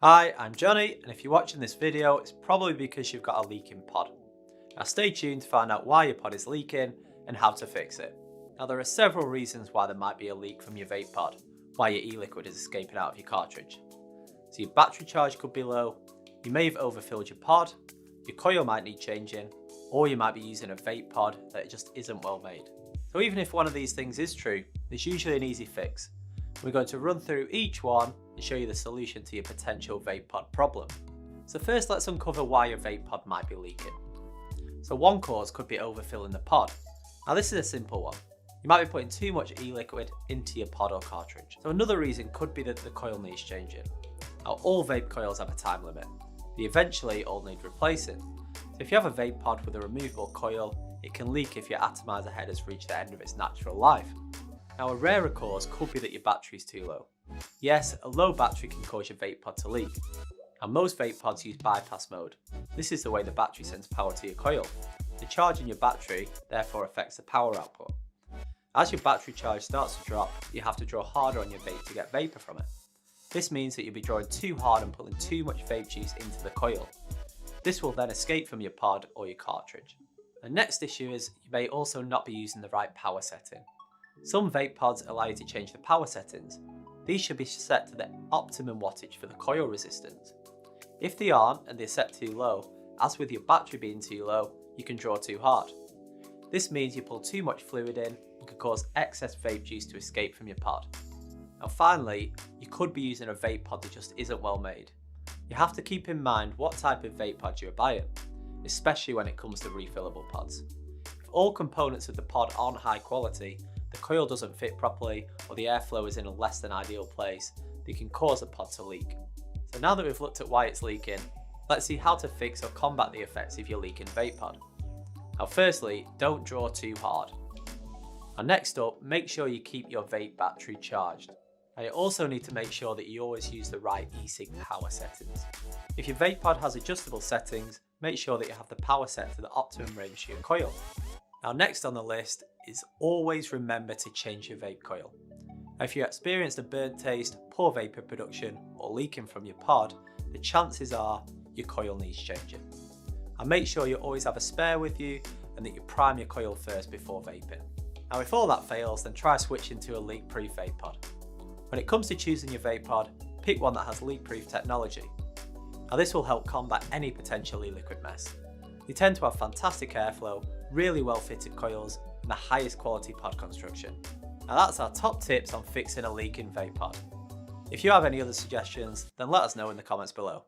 Hi, I'm Johnny, and if you're watching this video, it's probably because you've got a leaking pod. Now stay tuned to find out why your pod is leaking and how to fix it. Now there are several reasons why there might be a leak from your vape pod, why your e-liquid is escaping out of your cartridge. So your battery charge could be low, you may have overfilled your pod, your coil might need changing, or you might be using a vape pod that just isn't well made. So even if one of these things is true, there's usually an easy fix. We're going to run through each one and show you the solution to your potential vape pod problem. So first, let's uncover why your vape pod might be leaking. So one cause could be overfilling the pod. Now this is a simple one. You might be putting too much e-liquid into your pod or cartridge. So another reason could be that the coil needs changing. Now all vape coils have a time limit. They eventually all need replacing. So if you have a vape pod with a removable coil, it can leak if your atomizer head has reached the end of its natural life. Now a rarer cause could be that your battery is too low. Yes, a low battery can cause your vape pod to leak. And most vape pods use bypass mode. This is the way the battery sends power to your coil. The charge in your battery therefore affects the power output. As your battery charge starts to drop, you have to draw harder on your vape to get vapor from it. This means that you'll be drawing too hard and pulling too much vape juice into the coil. This will then escape from your pod or your cartridge. The next issue is you may also not be using the right power setting. Some vape pods allow you to change the power settings. These should be set to the optimum wattage for the coil resistance. If they aren't and they're set too low, as with your battery being too low, you can draw too hard. This means you pull too much fluid in and can cause excess vape juice to escape from your pod. Now finally, you could be using a vape pod that just isn't well made. You have to keep in mind what type of vape pod you're buying, especially when it comes to refillable pods. If all components of the pod aren't high quality, the coil doesn't fit properly, or the airflow is in a less than ideal place, they can cause the pod to leak. So now that we've looked at why it's leaking, let's see how to fix or combat the effects of your leaking vape pod. Now firstly, don't draw too hard. Now next up, make sure you keep your vape battery charged. Now you also need to make sure that you always use the right e-cig power settings. If your vape pod has adjustable settings, make sure that you have the power set to the optimum range for your coil. Now next on the list is always remember to change your vape coil. Now if you experience a burnt taste, poor vapor production or leaking from your pod, the chances are your coil needs changing. And make sure you always have a spare with you and that you prime your coil first before vaping. Now if all that fails, then try switching to a leak-proof vape pod. When it comes to choosing your vape pod, pick one that has leak-proof technology. Now this will help combat any potential e-liquid mess. They tend to have fantastic airflow, really well fitted coils, and the highest quality pod construction. Now that's our top tips on fixing a leaking vape pod. If you have any other suggestions, then let us know in the comments below.